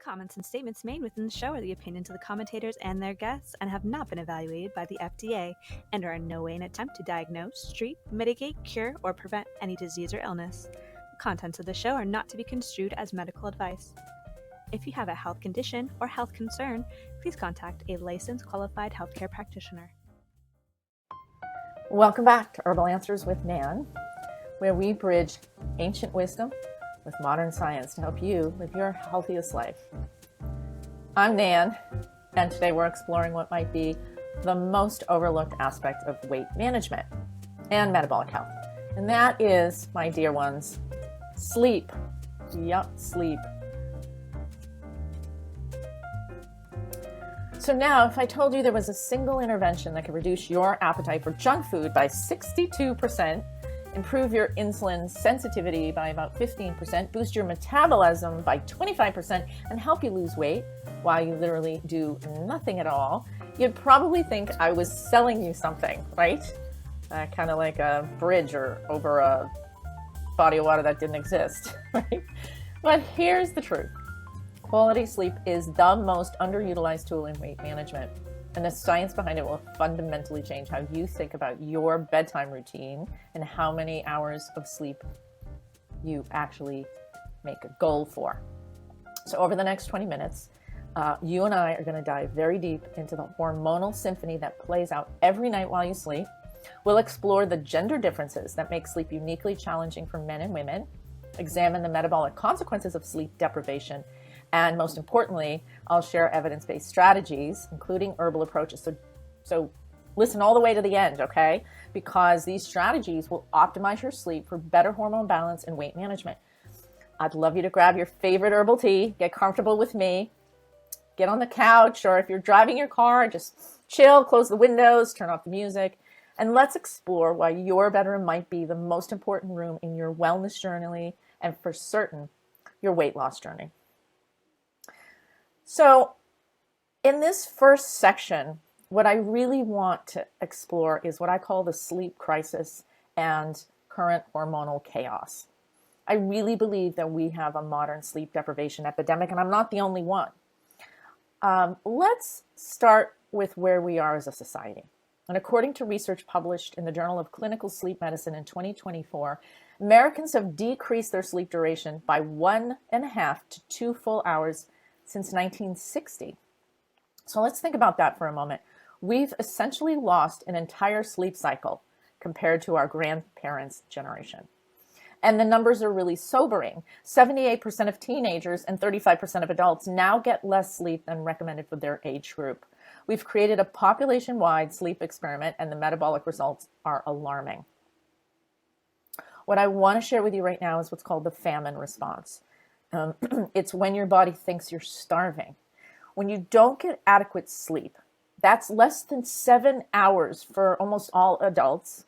Comments and statements made within the show are the opinions of the commentators and their guests and have not been evaluated by the FDA and are in no way an attempt to diagnose, treat, mitigate, cure, or prevent any disease or illness. The contents of the show are not to be construed as medical advice. If you have a health condition or health concern, please contact a licensed qualified healthcare practitioner. Welcome back to Herbal Answers with Nan, where we bridge ancient wisdom with modern science to help you live your healthiest life. I'm Nan, and today we're exploring what might be the most overlooked aspect of weight management and metabolic health. And that is, my dear ones, sleep. Yup, sleep. So now, if I told you there was a single intervention that could reduce your appetite for junk food by 62%, improve your insulin sensitivity by about 15%, boost your metabolism by 25%, and help you lose weight while you literally do nothing at all, you'd probably think I was selling you something, right? Kind of like a bridge or over a body of water that didn't exist, right? But here's the truth. Quality sleep is the most underutilized tool in weight management, and the science behind it will fundamentally change how you think about your bedtime routine and how many hours of sleep you actually make a goal for. So over the next 20 minutes, you and I are going to dive very deep into the hormonal symphony that plays out every night while you sleep. We'll explore the gender differences that make sleep uniquely challenging for men and women, examine the metabolic consequences of sleep deprivation, and most importantly, I'll share evidence-based strategies, including herbal approaches. So listen all the way to the end, okay? Because these strategies will optimize your sleep for better hormone balance and weight management. I'd love you to grab your favorite herbal tea, get comfortable with me, get on the couch, or if you're driving your car, just chill, close the windows, turn off the music, and let's explore why your bedroom might be the most important room in your wellness journey and for certain, your weight loss journey. So in this first section, what I really want to explore is what I call the sleep crisis and current hormonal chaos. I really believe that we have a modern sleep deprivation epidemic, and I'm not the only one. Let's start with where we are as a society. And according to research published in the Journal of Clinical Sleep Medicine in 2024, Americans have decreased their sleep duration by 1.5 to 2 full hours since 1960. So let's think about that for a moment. We've essentially lost an entire sleep cycle compared to our grandparents' generation. And the numbers are really sobering. 78% of teenagers and 35% of adults now get less sleep than recommended for their age group. We've created a population-wide sleep experiment, and the metabolic results are alarming. What I want to share with you right now is what's called the famine response. It's when your body thinks you're starving. When you don't get adequate sleep, that's less than 7 hours for almost all adults,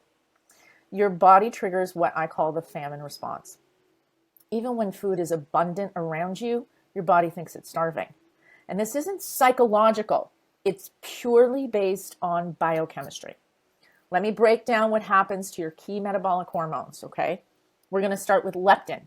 your body triggers what I call the famine response. Even when food is abundant around you, your body thinks it's starving. And this isn't psychological. It's purely based on biochemistry. Let me break down what happens to your key metabolic hormones, okay? We're going to start with leptin.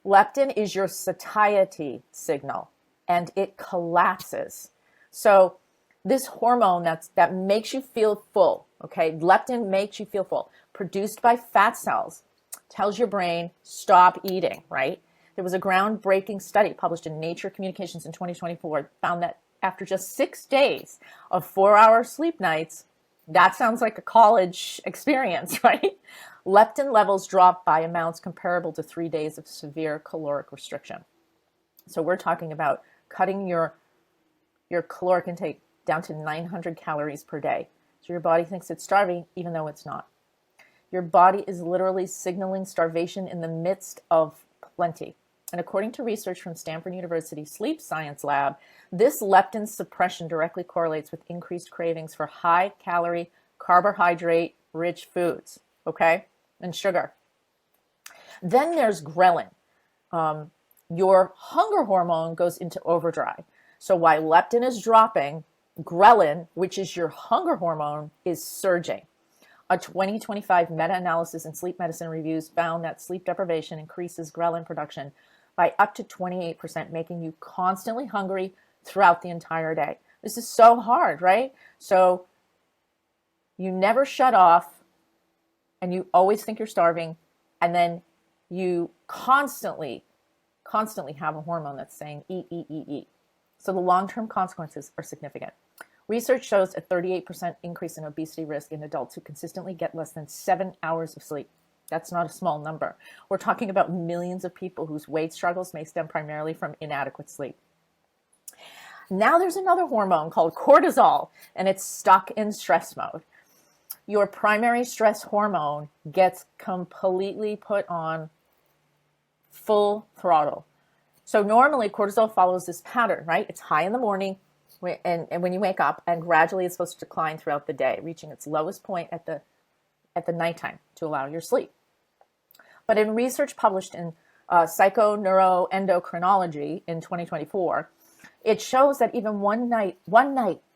Leptin is your satiety signal, and it collapses. So this hormone that makes you feel full, okay? Leptin makes you feel full, produced by fat cells, tells your brain, stop eating, right? There was a groundbreaking study published in Nature Communications in 2024 found that after just 6 days of 4-hour sleep nights, that sounds like a college experience, right? Leptin levels drop by amounts comparable to 3 days of severe caloric restriction. So we're talking about cutting your caloric intake down to 900 calories per day. So your body thinks it's starving, even though it's not. Your body is literally signaling starvation in the midst of plenty. And according to research from Stanford University Sleep Science Lab, this leptin suppression directly correlates with increased cravings for high-calorie, carbohydrate-rich foods, okay, and sugar. Then there's ghrelin. Your hunger hormone goes into overdrive. So while leptin is dropping, ghrelin, which is your hunger hormone, is surging. A 2025 meta-analysis in sleep medicine reviews found that sleep deprivation increases ghrelin production by up to 28%, making you constantly hungry throughout the entire day. This is so hard, right? So you never shut off and you always think you're starving, and then you constantly have a hormone that's saying eat, eat, eat, eat. So the long-term consequences are significant. Research shows a 38% increase in obesity risk in adults who consistently get less than 7 hours of sleep. That's not a small number. We're talking about millions of people whose weight struggles may stem primarily from inadequate sleep. Now there's another hormone called cortisol, and it's stuck in stress mode. Your primary stress hormone gets completely put on full throttle. So normally cortisol follows this pattern, right? It's high in the morning and when you wake up, and gradually it's supposed to decline throughout the day, reaching its lowest point at the nighttime to allow your sleep. But in research published in Psychoneuroendocrinology in 2024, it shows that even one night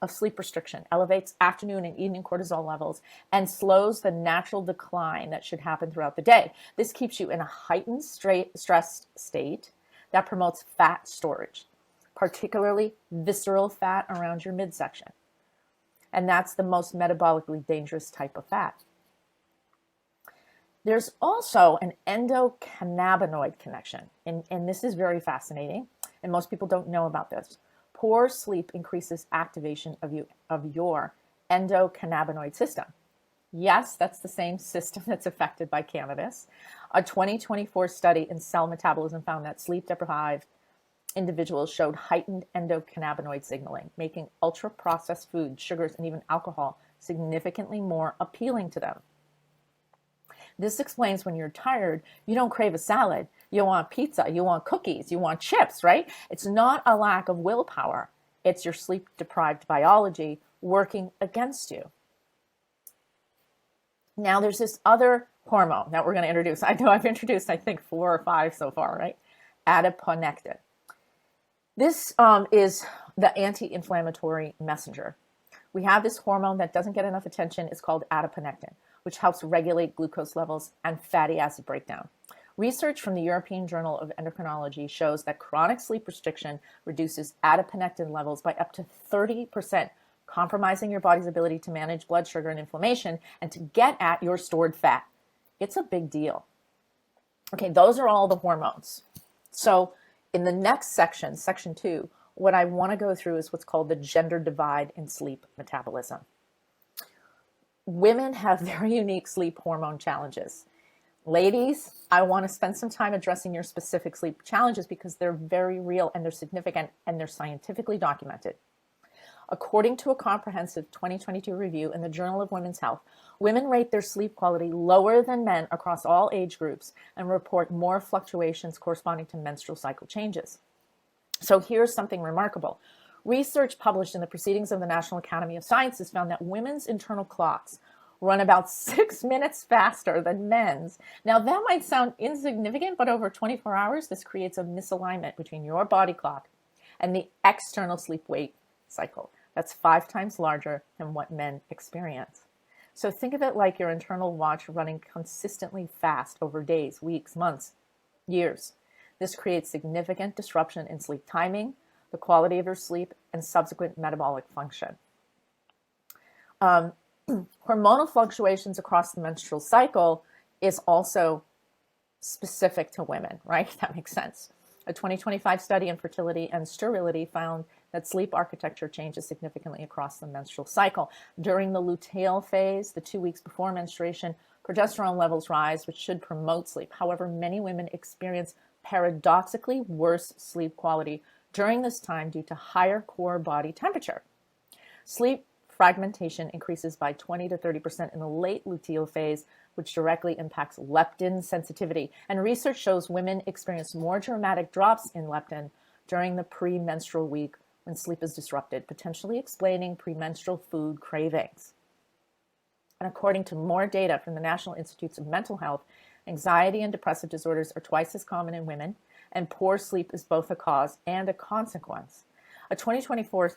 of sleep restriction elevates afternoon and evening cortisol levels and slows the natural decline that should happen throughout the day. This keeps you in a heightened stress state that promotes fat storage, particularly visceral fat around your midsection. And that's the most metabolically dangerous type of fat. There's also an endocannabinoid connection, and this is very fascinating, and most people don't know about this. Poor sleep increases activation of your endocannabinoid system. Yes, that's the same system that's affected by cannabis. A 2024 study in Cell Metabolism found that sleep-deprived individuals showed heightened endocannabinoid signaling, making ultra-processed food, sugars, and even alcohol significantly more appealing to them. This explains when you're tired, you don't crave a salad. You want pizza, you want cookies, you want chips, right? It's not a lack of willpower. It's your sleep-deprived biology working against you. Now there's this other hormone that we're going to introduce. I know I've introduced, I think, 4 or 5 so far, right? Adiponectin. This is the anti-inflammatory messenger. We have this hormone that doesn't get enough attention. It's called adiponectin, which helps regulate glucose levels and fatty acid breakdown. Research from the European Journal of Endocrinology shows that chronic sleep restriction reduces adiponectin levels by up to 30%, compromising your body's ability to manage blood sugar and inflammation and to get at your stored fat. It's a big deal. Okay, those are all the hormones. So in the next section, section 2, what I want to go through is what's called the gender divide in sleep metabolism. Women have very unique sleep hormone challenges. Ladies, I want to spend some time addressing your specific sleep challenges because they're very real and they're significant and they're scientifically documented. According to a comprehensive 2022 review in the Journal of Women's Health, women rate their sleep quality lower than men across all age groups and report more fluctuations corresponding to menstrual cycle changes. So here's something remarkable. Research published in the Proceedings of the National Academy of Sciences found that women's internal clocks run about 6 minutes faster than men's. Now that might sound insignificant, but over 24 hours, this creates a misalignment between your body clock and the external sleep-wake cycle. That's 5 times larger than what men experience. So think of it like your internal watch running consistently fast over days, weeks, months, years. This creates significant disruption in sleep timing, the quality of your sleep, and subsequent metabolic function. Hormonal fluctuations across the menstrual cycle is also specific to women, right? That makes sense. A 2025 study in fertility and sterility found that sleep architecture changes significantly across the menstrual cycle. During the luteal phase, the 2 weeks before menstruation, progesterone levels rise, which should promote sleep. However, many women experience paradoxically worse sleep quality during this time due to higher core body temperature. Sleep fragmentation increases by 20 to 30% in the late luteal phase, which directly impacts leptin sensitivity. And research shows women experience more dramatic drops in leptin during the premenstrual week when sleep is disrupted, potentially explaining premenstrual food cravings. And according to more data from the National Institutes of Mental Health, anxiety and depressive disorders are twice as common in women, and poor sleep is both a cause and a consequence. A 2024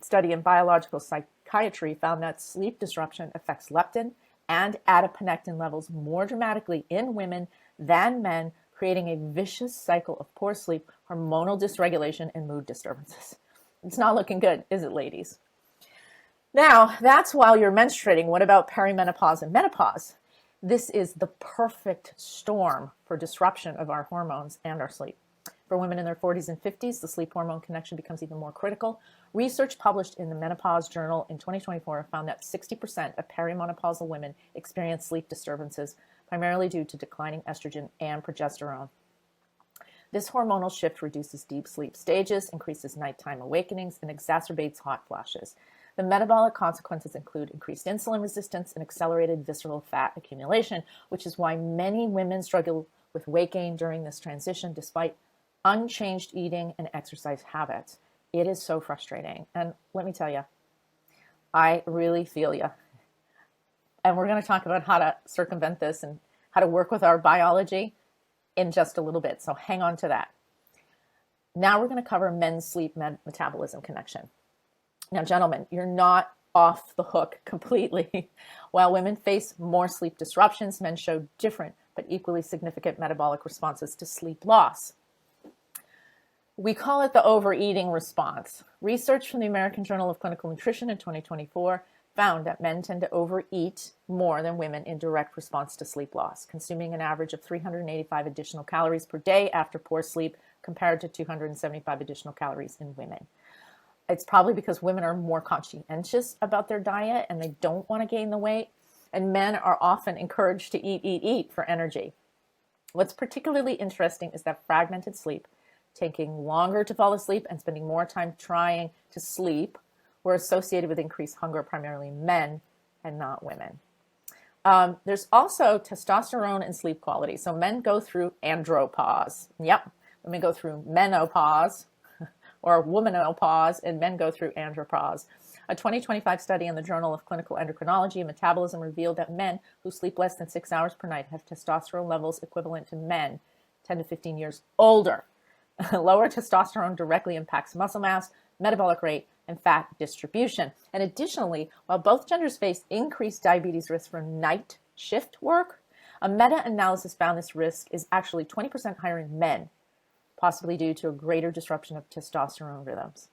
study in biological psychiatry found that sleep disruption affects leptin and adiponectin levels more dramatically in women than men creating a vicious cycle of poor sleep, hormonal dysregulation, and mood disturbances. It's not looking good, is it, ladies? Now, that's while you're menstruating. What about perimenopause and menopause? This is the perfect storm for disruption of our hormones and our sleep. For women in their 40s and 50s, the sleep hormone connection becomes even more critical. Research published in the Menopause Journal in 2024 found that 60% of perimenopausal women experience sleep disturbances, primarily due to declining estrogen and progesterone. This hormonal shift reduces deep sleep stages, increases nighttime awakenings, and exacerbates hot flashes. The metabolic consequences include increased insulin resistance and accelerated visceral fat accumulation, which is why many women struggle with weight gain during this transition despite unchanged eating and exercise habits. It is so frustrating. And let me tell you, I really feel you. And we're going to talk about how to circumvent this and how to work with our biology in just a little bit. So hang on to that. Now we're going to cover men's sleep metabolism connection. Now, gentlemen, you're not off the hook completely. While women face more sleep disruptions, men show different but equally significant metabolic responses to sleep loss. We call it the overeating response. Research from the American Journal of Clinical Nutrition in 2024 found that men tend to overeat more than women in direct response to sleep loss, consuming an average of 385 additional calories per day after poor sleep compared to 275 additional calories in women. It's probably because women are more conscientious about their diet and they don't want to gain the weight, and men are often encouraged to eat for energy. What's particularly interesting is that fragmented sleep, taking longer to fall asleep and spending more time trying to sleep, were associated with increased hunger, primarily men and not women. There's also testosterone and sleep quality. So men go through andropause. Yep, women go through menopause or womanopause, and men go through andropause. A 2025 study in the Journal of Clinical Endocrinology and Metabolism revealed that men who sleep less than 6 hours per night have testosterone levels equivalent to men 10 to 15 years older. Lower testosterone directly impacts muscle mass, metabolic rate, and fat distribution. And additionally, while both genders face increased diabetes risk from night shift work, a meta-analysis found this risk is actually 20% higher in men, possibly due to a greater disruption of testosterone rhythms.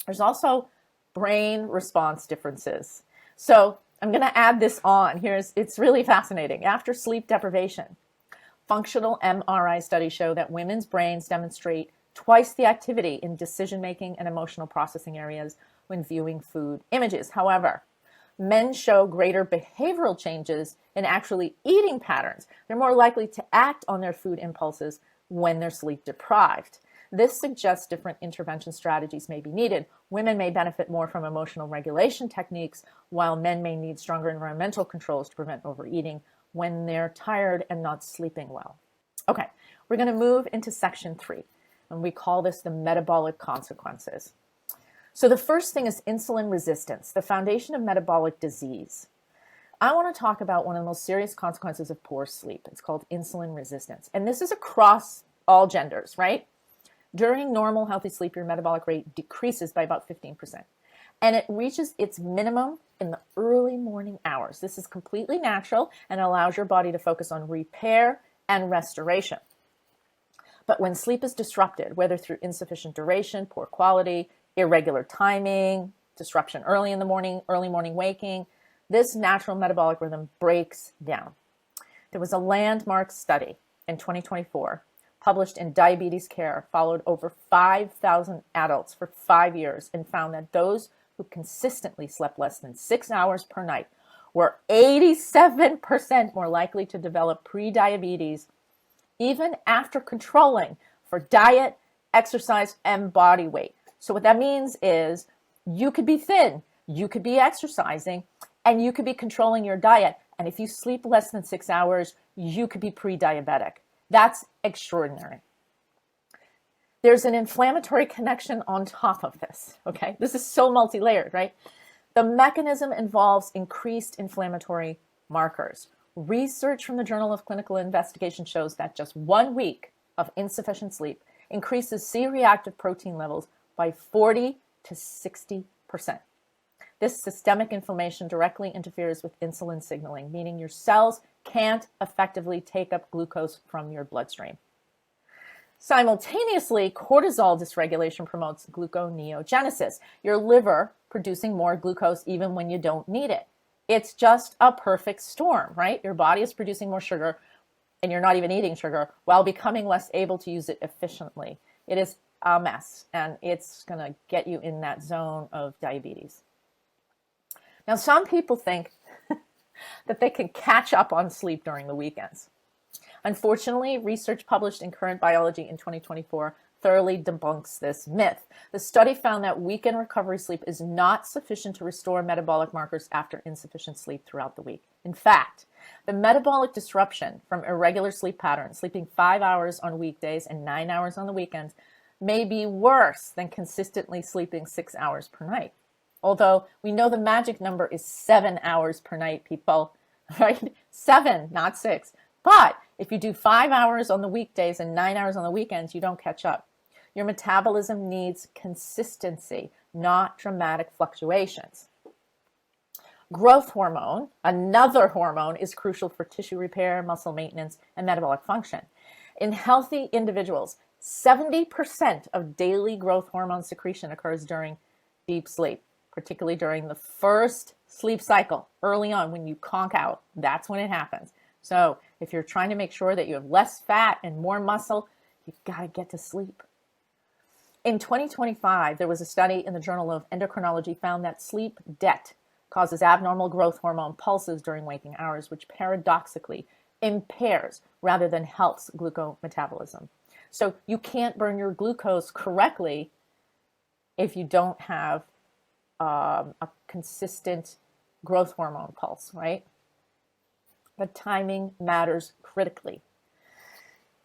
There's also brain response differences. So I'm going to add this on. It's really fascinating. After sleep deprivation, functional MRI studies show that women's brains demonstrate twice the activity in decision-making and emotional processing areas when viewing food images. However, men show greater behavioral changes in actually eating patterns. They're more likely to act on their food impulses when they're sleep deprived. This suggests different intervention strategies may be needed. Women may benefit more from emotional regulation techniques, while men may need stronger environmental controls to prevent overeating when they're tired and not sleeping well. Okay, we're going to move into section 3, and we call this the metabolic consequences. So the first thing is insulin resistance, the foundation of metabolic disease. I want to talk about one of the most serious consequences of poor sleep. It's called insulin resistance. And this is across all genders, right? During normal healthy sleep, your metabolic rate decreases by about 15%. And it reaches its minimum in the early morning hours. This is completely natural and allows your body to focus on repair and restoration. But when sleep is disrupted, whether through insufficient duration, poor quality, irregular timing, disruption early in the morning, early morning waking, this natural metabolic rhythm breaks down. There was a landmark study in 2024 published in Diabetes Care, followed over 5,000 adults for 5 years, and found that those who consistently slept less than 6 hours per night were 87% more likely to develop prediabetes, even after controlling for diet, exercise, and body weight. So what that means is you could be thin, you could be exercising, and you could be controlling your diet. And if you sleep less than 6 hours, you could be pre-diabetic. That's extraordinary. There's an inflammatory connection on top of this, okay? This is so multi-layered, right? The mechanism involves increased inflammatory markers. Research from the Journal of Clinical Investigation shows that just 1 week of insufficient sleep increases C-reactive protein levels by 40 to 60%. This systemic inflammation directly interferes with insulin signaling, meaning your cells can't effectively take up glucose from your bloodstream. Simultaneously, cortisol dysregulation promotes gluconeogenesis, your liver producing more glucose even when you don't need it. It's just a perfect storm, right? Your body is producing more sugar and you're not even eating sugar while becoming less able to use it efficiently. It is a mess, and it's going to get you in that zone of diabetes. Now, some people think that they can catch up on sleep during the weekends. Unfortunately, research published in Current Biology in 2024 thoroughly debunks this myth. The study found that weekend recovery sleep is not sufficient to restore metabolic markers after insufficient sleep throughout the week. In fact, the metabolic disruption from irregular sleep patterns, sleeping 5 hours on weekdays and 9 hours on the weekends, may be worse than consistently sleeping 6 hours per night. Although we know the magic number is 7 hours per night, people, right? 7, not 6. But if you do 5 hours on the weekdays and 9 hours on the weekends, you don't catch up. Your metabolism needs consistency, not dramatic fluctuations. Growth hormone, another hormone, is crucial for tissue repair, muscle maintenance, and metabolic function. In healthy individuals, 70% of daily growth hormone secretion occurs during deep sleep, particularly during the first sleep cycle, early on when you conk out. That's when it happens. So if you're trying to make sure that you have less fat and more muscle, you've got to get to sleep. In 2025, there was a study in the Journal of Endocrinology found that sleep debt causes abnormal growth hormone pulses during waking hours, which paradoxically impairs rather than helps glucometabolism. So you can't burn your glucose correctly if you don't have a consistent growth hormone pulse, right? The timing matters critically.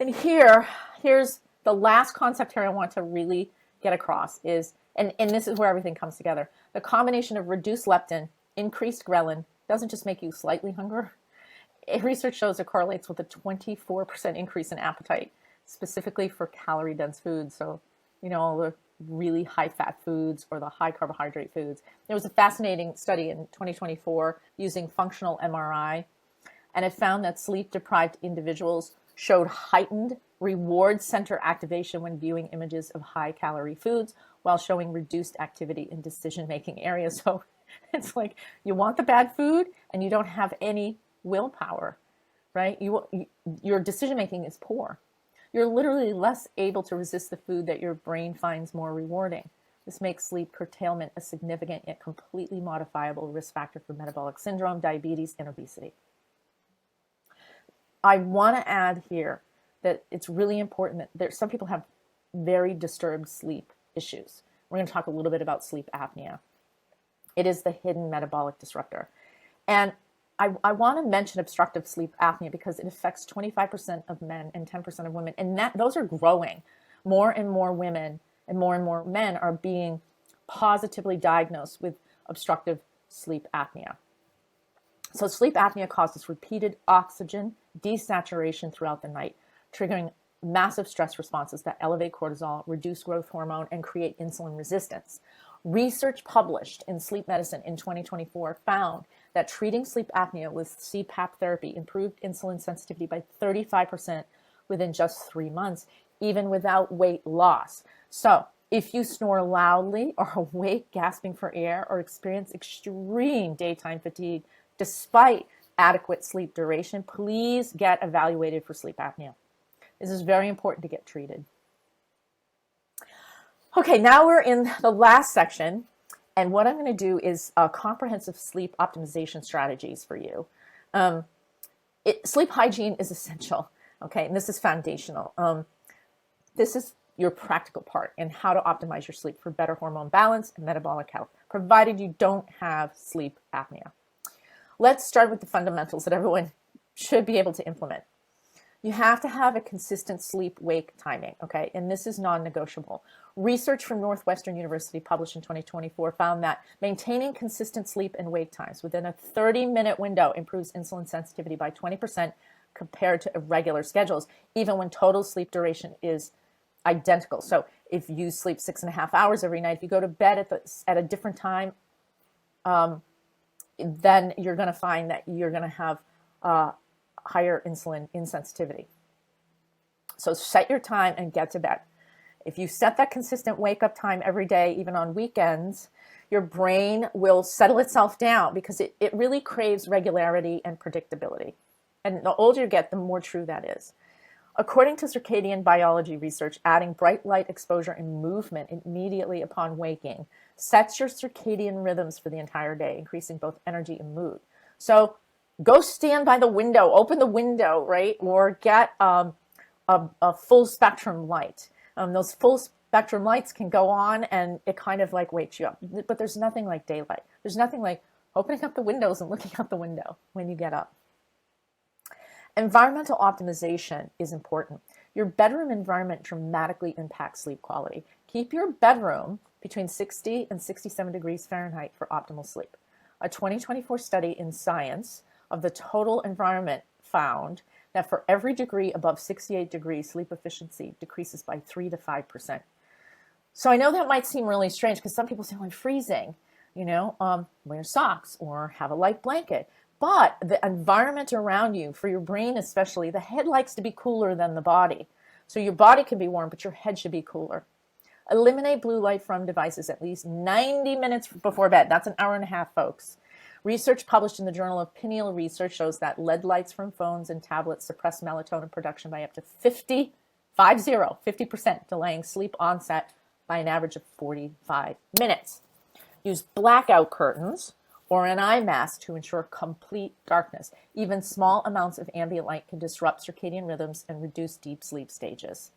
And here's the last concept here I want to really get across is, and this is where everything comes together, the combination of reduced leptin, increased ghrelin, doesn't just make you slightly hungry. Research shows it correlates with a 24% increase in appetite, specifically for calorie-dense foods. So, all the really high-fat foods or the high-carbohydrate foods. There was a fascinating study in 2024 using functional MRI, and it found that sleep-deprived individuals showed heightened reward center activation when viewing images of high-calorie foods while showing reduced activity in decision-making areas. So it's like you want the bad food and you don't have any willpower, right? Your decision-making is poor. You're literally less able to resist the food that your brain finds more rewarding. This makes sleep curtailment a significant yet completely modifiable risk factor for metabolic syndrome, diabetes, and obesity. I want to add here that it's really important that some people have very disturbed sleep issues. We're going to talk a little bit about sleep apnea. It is the hidden metabolic disruptor. And I want to mention obstructive sleep apnea because it affects 25% of men and 10% of women. And those are growing. More and more women and more men are being positively diagnosed with obstructive sleep apnea. So sleep apnea causes repeated oxygen desaturation throughout the night, triggering massive stress responses that elevate cortisol, reduce growth hormone, and create insulin resistance. Research published in Sleep Medicine in 2024 found that treating sleep apnea with CPAP therapy improved insulin sensitivity by 35% within just 3 months, even without weight loss. So if you snore loudly or awake gasping for air or experience extreme daytime fatigue despite adequate sleep duration, please get evaluated for sleep apnea. This is very important to get treated. Okay, now we're in the last section, and what I'm going to do is comprehensive sleep optimization strategies for you. Sleep hygiene is essential, okay, and this is foundational. This is your practical part in how to optimize your sleep for better hormone balance and metabolic health, provided you don't have sleep apnea. Let's start with the fundamentals that everyone should be able to implement. You have to have a consistent sleep-wake timing, okay? And this is non-negotiable. Research from Northwestern University published in 2024 found that maintaining consistent sleep and wake times within a 30-minute window improves insulin sensitivity by 20% compared to irregular schedules, even when total sleep duration is identical. So if you sleep 6.5 hours every night, if you go to bed at a different time, then you're going to find that you're going to have higher insulin insensitivity. So set your time and get to bed. If you set that consistent wake up time every day, even on weekends, your brain will settle itself down because it really craves regularity and predictability. And the older you get, the more true that is. According to circadian biology research, adding bright light exposure and movement immediately upon waking sets your circadian rhythms for the entire day, increasing both energy and mood. So go stand by the window, open the window, right? Or get a full spectrum light. Those full spectrum lights can go on and it kind of like wakes you up. But there's nothing like daylight. There's nothing like opening up the windows and looking out the window when you get up. Environmental optimization is important. Your bedroom environment dramatically impacts sleep quality. Keep your bedroom between 60 and 67 degrees Fahrenheit for optimal sleep. A 2024 study in Science of the total environment found that for every degree above 68 degrees, sleep efficiency decreases by 3 to 5%. So I know that might seem really strange because some people say, well, I'm freezing, wear socks or have a light blanket. But the environment around you, for your brain especially, the head likes to be cooler than the body. So your body can be warm, but your head should be cooler. Eliminate blue light from devices at least 90 minutes before bed. That's an hour and a half, folks. Research published in the Journal of Pineal Research shows that LED lights from phones and tablets suppress melatonin production by up to 50%, delaying sleep onset by an average of 45 minutes. Use blackout curtains or an eye mask to ensure complete darkness. Even small amounts of ambient light can disrupt circadian rhythms and reduce deep sleep stages.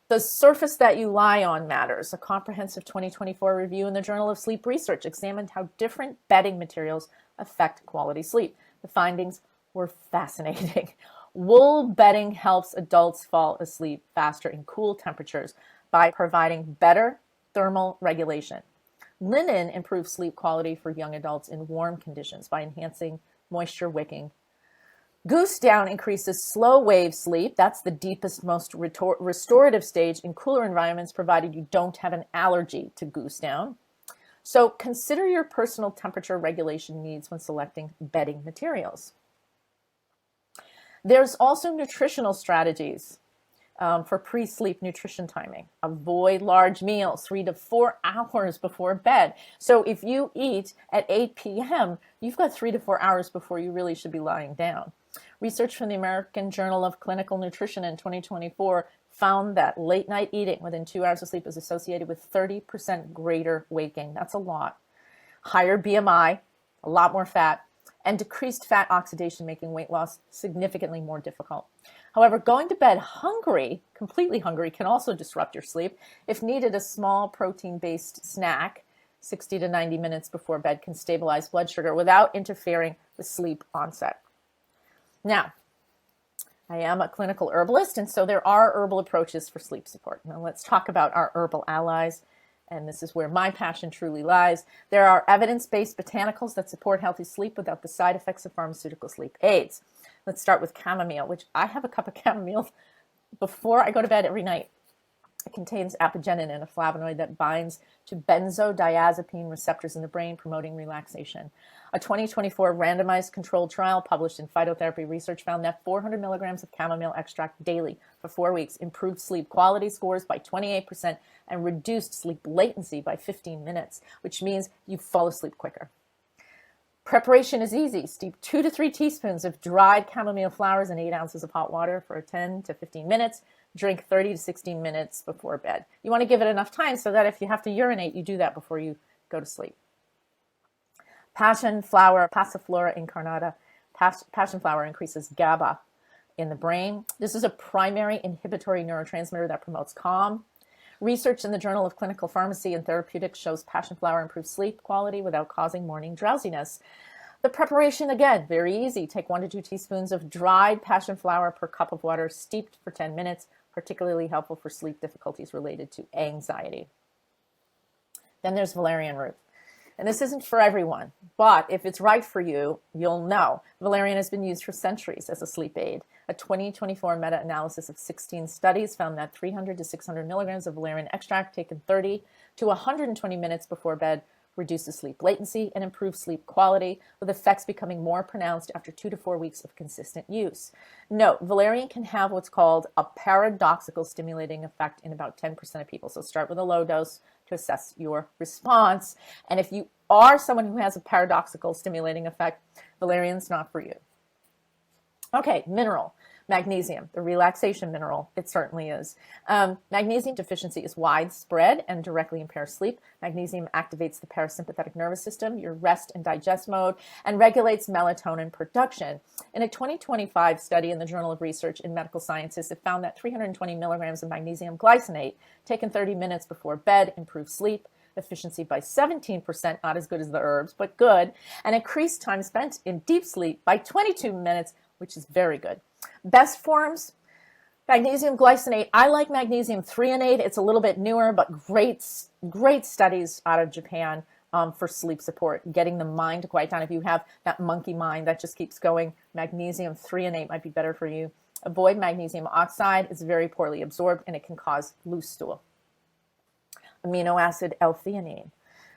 The surface that you lie on matters. A comprehensive 2024 review in the Journal of Sleep Research examined how different bedding materials affect quality sleep. The findings were fascinating. Wool bedding helps adults fall asleep faster in cool temperatures by providing better thermal regulation. Linen improves sleep quality for young adults in warm conditions by enhancing moisture wicking. Goose down increases slow wave sleep. That's the deepest, most restorative stage in cooler environments, provided you don't have an allergy to goose down. So consider your personal temperature regulation needs when selecting bedding materials. There's also nutritional strategies for pre-sleep nutrition timing. Avoid large meals 3 to 4 hours before bed. So if you eat at 8 p.m., you've got 3 to 4 hours before you really should be lying down. Research from the American Journal of Clinical Nutrition in 2024 found that late night eating within 2 hours of sleep is associated with 30% greater weight gain. That's a lot. Higher BMI, a lot more fat, and decreased fat oxidation, making weight loss significantly more difficult. However, going to bed hungry, completely hungry, can also disrupt your sleep. If needed, a small protein-based snack 60 to 90 minutes before bed can stabilize blood sugar without interfering with sleep onset. Now, I am a clinical herbalist, and so there are herbal approaches for sleep support. Now let's talk about our herbal allies, and this is where my passion truly lies. There are evidence-based botanicals that support healthy sleep without the side effects of pharmaceutical sleep aids. Let's start with chamomile, which I have a cup of chamomile before I go to bed every night. It contains apigenin, and a flavonoid that binds to benzodiazepine receptors in the brain, promoting relaxation. A 2024 randomized controlled trial published in Phytotherapy Research found that 400 milligrams of chamomile extract daily for 4 weeks improved sleep quality scores by 28% and reduced sleep latency by 15 minutes, which means you fall asleep quicker. Preparation is easy. Steep 2 to 3 teaspoons of dried chamomile flowers in 8 ounces of hot water for 10 to 15 minutes. Drink 30 to 16 minutes before bed. You want to give it enough time so that if you have to urinate, you do that before you go to sleep. Passion flower, Passiflora incarnata. Passion flower increases GABA in the brain. This is a primary inhibitory neurotransmitter that promotes calm. Research in the Journal of Clinical Pharmacy and Therapeutics shows passion flower improves sleep quality without causing morning drowsiness. The preparation, again, very easy. Take 1 to 2 teaspoons of dried passion flower per cup of water, steeped for 10 minutes, particularly helpful for sleep difficulties related to anxiety. Then there's valerian root. And this isn't for everyone, but if it's right for you, you'll know. Valerian has been used for centuries as a sleep aid. A 2024 meta-analysis of 16 studies found that 300 to 600 milligrams of valerian extract taken 30 to 120 minutes before bed reduces sleep latency, and improves sleep quality, with effects becoming more pronounced after 2 to 4 weeks of consistent use. Note, valerian can have what's called a paradoxical stimulating effect in about 10% of people. So start with a low dose to assess your response. And if you are someone who has a paradoxical stimulating effect, valerian's not for you. Okay, mineral. Magnesium, the relaxation mineral, it certainly is. Magnesium deficiency is widespread and directly impairs sleep. Magnesium activates the parasympathetic nervous system, your rest and digest mode, and regulates melatonin production. In a 2025 study in the Journal of Research in Medical Sciences, it found that 320 milligrams of magnesium glycinate taken 30 minutes before bed improved sleep efficiency by 17%, not as good as the herbs, but good, and increased time spent in deep sleep by 22 minutes, which is very good. Best forms, magnesium glycinate. I like magnesium threonate. It's a little bit newer, but great studies out of Japan for sleep support, getting the mind to quiet down. If you have that monkey mind that just keeps going, magnesium threonate might be better for you. Avoid magnesium oxide. It's very poorly absorbed, and it can cause loose stool. Amino acid L-theanine.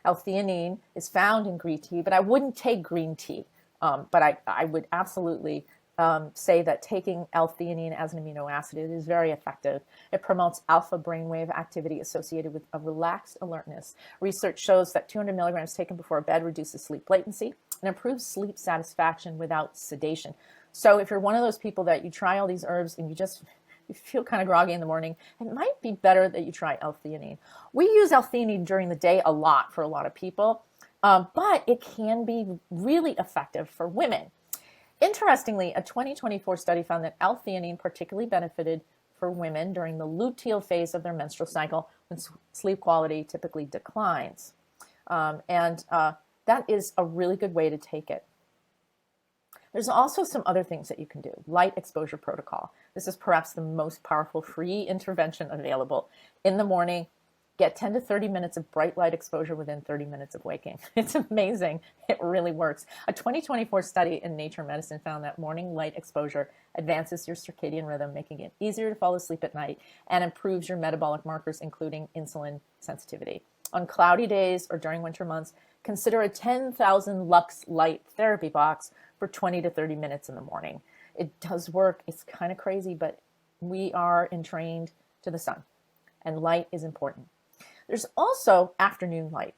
L-theanine is found in green tea, but I wouldn't take green tea. But I would absolutely say that taking L-theanine as an amino acid is very effective. It promotes alpha brainwave activity associated with a relaxed alertness. Research shows that 200 milligrams taken before bed reduces sleep latency and improves sleep satisfaction without sedation. So if you're one of those people that you try all these herbs and you feel kind of groggy in the morning, it might be better that you try L-theanine. We use L-theanine during the day a lot for a lot of people, but it can be really effective for women. Interestingly, a 2024 study found that L-theanine particularly benefited for women during the luteal phase of their menstrual cycle when sleep quality typically declines. That is a really good way to take it. There's also some other things that you can do. Light exposure protocol. This is perhaps the most powerful free intervention available. In the morning, get 10 to 30 minutes of bright light exposure within 30 minutes of waking. It's amazing. It really works. A 2024 study in Nature Medicine found that morning light exposure advances your circadian rhythm, making it easier to fall asleep at night, and improves your metabolic markers, including insulin sensitivity. On cloudy days or during winter months, consider a 10,000 lux light therapy box for 20 to 30 minutes in the morning. It does work. It's kind of crazy, but we are entrained to the sun, and light is important. There's also afternoon light.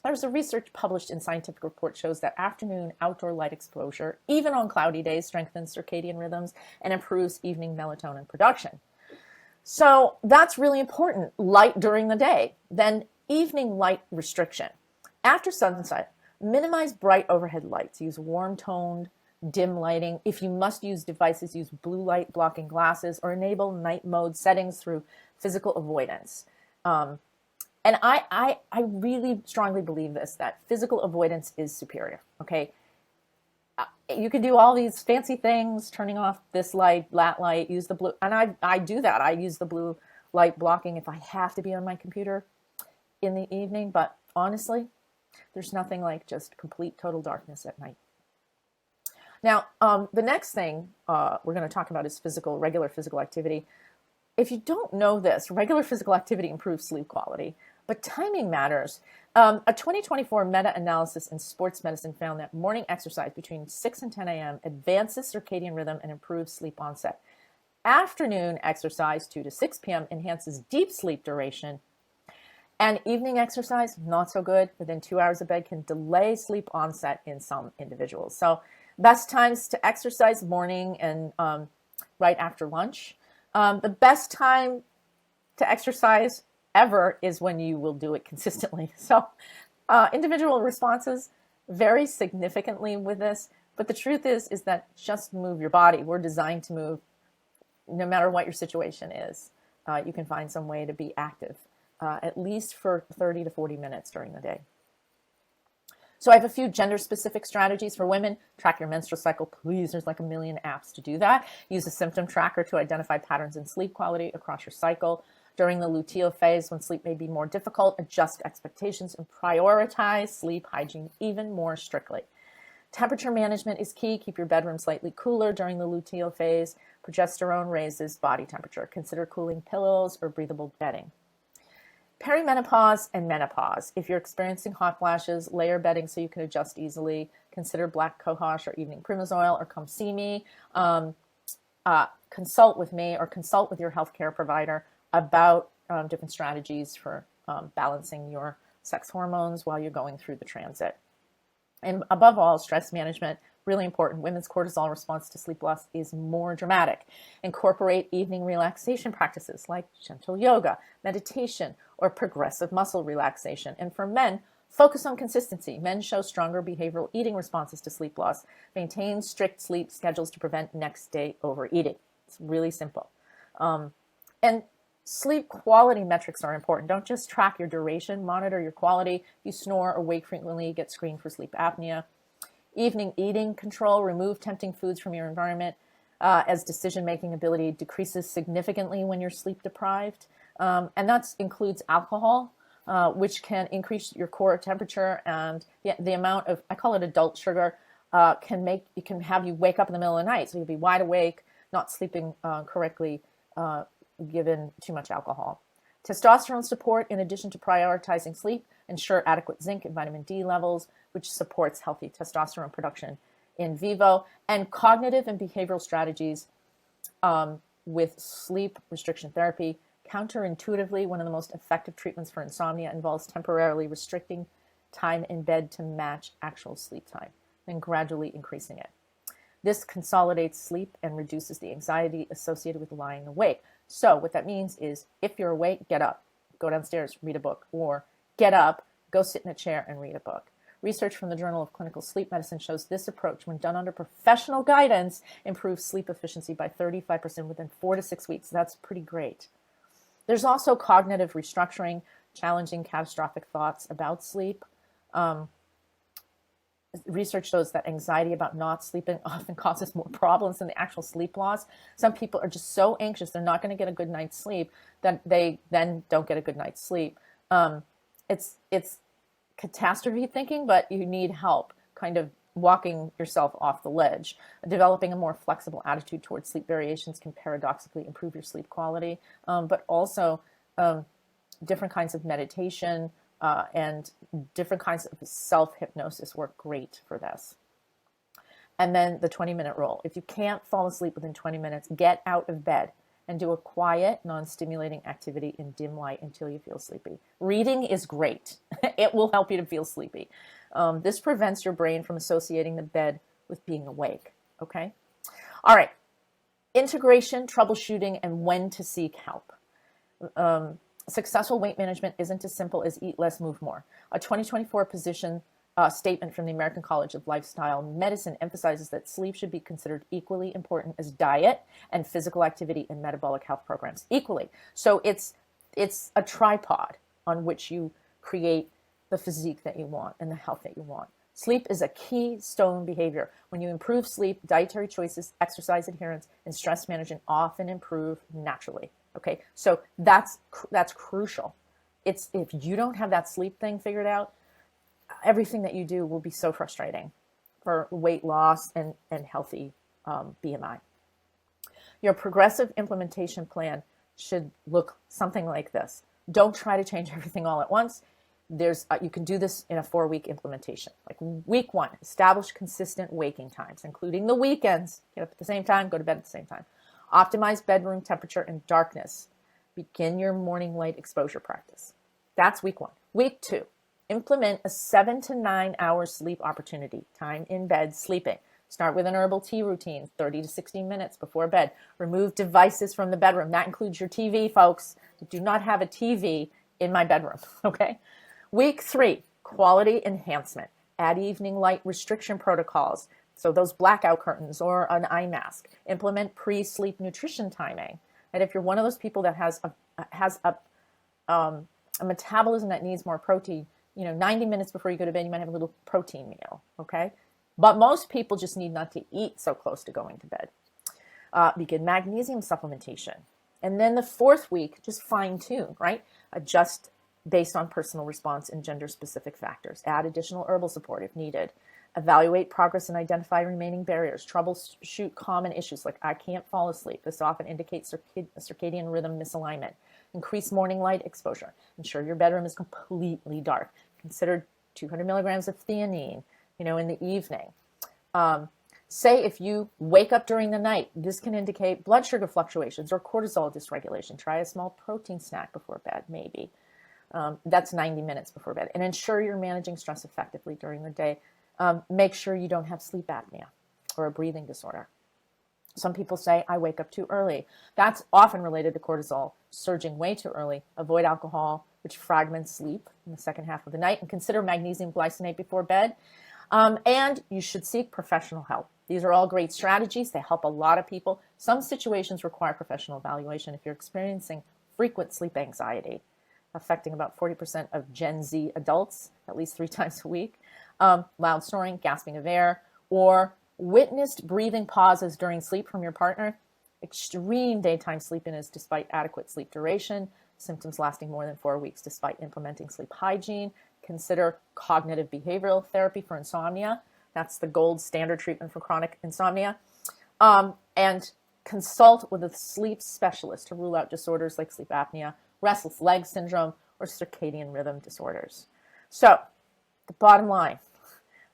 There's a research published in Scientific Report shows that afternoon outdoor light exposure, even on cloudy days, strengthens circadian rhythms and improves evening melatonin production. So that's really important, light during the day. Then evening light restriction. After sunset, minimize bright overhead lights. Use warm-toned, dim lighting. If you must use devices, use blue light blocking glasses or enable night mode settings through physical avoidance. And I really strongly believe this, that physical avoidance is superior, okay? You can do all these fancy things, turning off this light, that light, use the blue, and I do that. I use the blue light blocking if I have to be on my computer in the evening, but honestly, there's nothing like just complete total darkness at night. Now, the next thing we're going to talk about is regular physical activity. If you don't know this, regular physical activity improves sleep quality, but timing matters. A 2024 meta-analysis in sports medicine found that morning exercise between 6 and 10 a.m. advances circadian rhythm and improves sleep onset. Afternoon exercise, 2 to 6 p.m., enhances deep sleep duration. And evening exercise, not so good. Within 2 hours of bed can delay sleep onset in some individuals. So best times to exercise, morning and right after lunch. The best time to exercise ever is when you will do it consistently. So individual responses vary significantly with this, but the truth is that just move your body. We're designed to move no matter what your situation is. You can find some way to be active, at least for 30 to 40 minutes during the day. So I have a few gender-specific strategies for women. Track your menstrual cycle, please. There's like a million apps to do that. Use a symptom tracker to identify patterns in sleep quality across your cycle. During the luteal phase, when sleep may be more difficult, adjust expectations and prioritize sleep hygiene even more strictly. Temperature management is key. Keep your bedroom slightly cooler during the luteal phase. Progesterone raises body temperature. Consider cooling pillows or breathable bedding. Perimenopause and menopause. If you're experiencing hot flashes, layer bedding so you can adjust easily. Consider black cohosh or evening primrose oil, or come see me. Consult with me or consult with your healthcare provider about different strategies for balancing your sex hormones while you're going through the transit. And above all, stress management, really important. Women's cortisol response to sleep loss is more dramatic. Incorporate evening relaxation practices like gentle yoga, meditation, or progressive muscle relaxation. And for men, focus on consistency. Men show stronger behavioral eating responses to sleep loss. Maintain strict sleep schedules to prevent next day overeating. It's really simple. And sleep quality metrics are important. Don't just track your duration, monitor your quality. If you snore or wake frequently, get screened for sleep apnea. Evening eating control, remove tempting foods from your environment, as decision-making ability decreases significantly when you're sleep deprived. And that includes alcohol, which can increase your core temperature, and the amount of, I call it adult sugar, can have you wake up in the middle of the night. So you'll be wide awake, not sleeping correctly, given too much alcohol. Testosterone support, in addition to prioritizing sleep, ensure adequate zinc and vitamin D levels, which supports healthy testosterone production in vivo. And cognitive and behavioral strategies with sleep restriction therapy. Counterintuitively, one of the most effective treatments for insomnia involves temporarily restricting time in bed to match actual sleep time, and gradually increasing it. This consolidates sleep and reduces the anxiety associated with lying awake. So what that means is, if you're awake, get up, go downstairs, read a book, or get up, go sit in a chair and read a book. Research from the Journal of Clinical Sleep Medicine shows this approach, when done under professional guidance, improves sleep efficiency by 35% within 4 to 6 weeks. That's pretty great. There's also cognitive restructuring, challenging catastrophic thoughts about sleep. Research shows that anxiety about not sleeping often causes more problems than the actual sleep loss. Some people are just so anxious they're not going to get a good night's sleep that they then don't get a good night's sleep. It's catastrophe thinking, but you need help kind of walking yourself off the ledge. Developing a more flexible attitude towards sleep variations can paradoxically improve your sleep quality, but also different kinds of meditation and different kinds of self-hypnosis work great for this. And then the 20-minute rule. If you can't fall asleep within 20 minutes, get out of bed and do a quiet, non-stimulating activity in dim light until you feel sleepy. Reading is great. It will help you to feel sleepy. This prevents your brain from associating the bed with being awake, okay? All right, integration, troubleshooting, and when to seek help. Successful weight management isn't as simple as eat less, move more. A 2024 statement from the American College of Lifestyle Medicine emphasizes that sleep should be considered equally important as diet and physical activity in metabolic health programs. Equally. So it's a tripod on which you create the physique that you want and the health that you want. Sleep is a keystone behavior. When you improve sleep, dietary choices, exercise adherence, and stress management often improve naturally. Okay, so that's crucial. If you don't have that sleep thing figured out, everything that you do will be so frustrating for weight loss and healthy BMI. Your progressive implementation plan should look something like this. Don't try to change everything all at once. You can do this in a 4-week implementation. Like week 1, establish consistent waking times, including the weekends. Get up at the same time, go to bed at the same time. Optimize bedroom temperature and darkness. Begin your morning light exposure practice. That's week 1. Week 2, implement a 7 to 9 hour sleep opportunity, time in bed sleeping. Start with an herbal tea routine, 30 to 60 minutes before bed. Remove devices from the bedroom. That includes your TV, folks. I do not have a TV in my bedroom, okay? Week 3, quality enhancement. Add evening light restriction protocols. So those blackout curtains or an eye mask. Implement pre-sleep nutrition timing. And if you're one of those people that has a metabolism that needs more protein, 90 minutes before you go to bed, you might have a little protein meal, okay? But most people just need not to eat so close to going to bed. Begin magnesium supplementation. And then the 4th week, just fine tune, right? Adjust based on personal response and gender-specific factors. Add additional herbal support if needed. Evaluate progress and identify remaining barriers. Troubleshoot common issues like I can't fall asleep. This often indicates circadian rhythm misalignment. Increase morning light exposure. Ensure your bedroom is completely dark. Consider 200 milligrams of theanine, in the evening. Say if you wake up during the night, this can indicate blood sugar fluctuations or cortisol dysregulation. Try a small protein snack before bed, maybe. That's 90 minutes before bed. And ensure you're managing stress effectively during the day. Make sure you don't have sleep apnea or a breathing disorder. Some people say, I wake up too early. That's often related to cortisol surging way too early. Avoid alcohol, which fragments sleep in the second half of the night. And consider magnesium glycinate before bed. And you should seek professional help. These are all great strategies. They help a lot of people. Some situations require professional evaluation if you're experiencing frequent sleep anxiety, affecting about 40% of Gen Z adults, at least 3 times a week, loud snoring, gasping of air, or witnessed breathing pauses during sleep from your partner, extreme daytime sleepiness despite adequate sleep duration, symptoms lasting more than 4 weeks despite implementing sleep hygiene. Consider cognitive behavioral therapy for insomnia. That's the gold standard treatment for chronic insomnia. And consult with a sleep specialist to rule out disorders like sleep apnea, restless leg syndrome, or circadian rhythm disorders. So, the bottom line,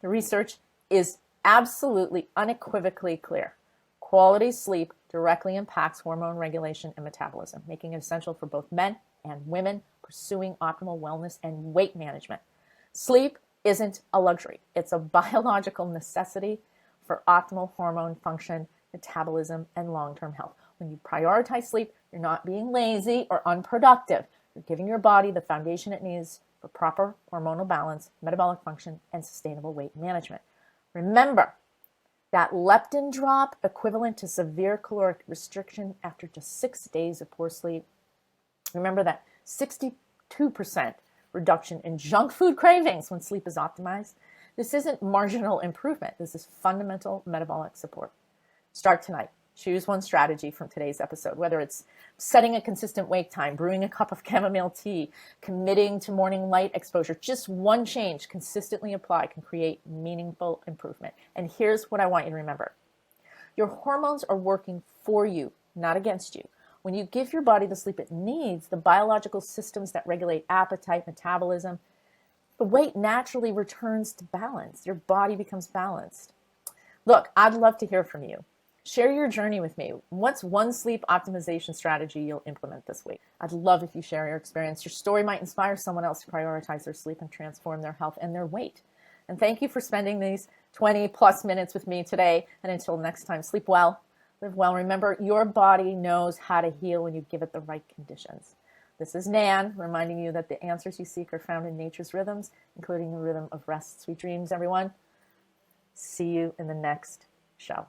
the research is absolutely unequivocally clear. Quality sleep directly impacts hormone regulation and metabolism, making it essential for both men and women pursuing optimal wellness and weight management. Sleep isn't a luxury. It's a biological necessity for optimal hormone function, metabolism, and long-term health. When you prioritize sleep, you're not being lazy or unproductive. You're giving your body the foundation it needs for proper hormonal balance, metabolic function, and sustainable weight management. Remember that leptin drop equivalent to severe caloric restriction after just 6 days of poor sleep. Remember that 62% reduction in junk food cravings when sleep is optimized. This isn't marginal improvement. This is fundamental metabolic support. Start tonight. Choose one strategy from today's episode, whether it's setting a consistent wake time, brewing a cup of chamomile tea, committing to morning light exposure. Just one change consistently applied can create meaningful improvement. And here's what I want you to remember. Your hormones are working for you, not against you. When you give your body the sleep it needs, the biological systems that regulate appetite, metabolism, the weight naturally returns to balance. Your body becomes balanced. Look, I'd love to hear from you. Share your journey with me. What's one sleep optimization strategy you'll implement this week? I'd love if you share your experience. Your story might inspire someone else to prioritize their sleep and transform their health and their weight. And thank you for spending these 20 plus minutes with me today. And until next time, sleep well, live well. Remember, your body knows how to heal when you give it the right conditions. This is Nan, reminding you that the answers you seek are found in nature's rhythms, including the rhythm of rest. Sweet dreams, everyone. See you in the next show.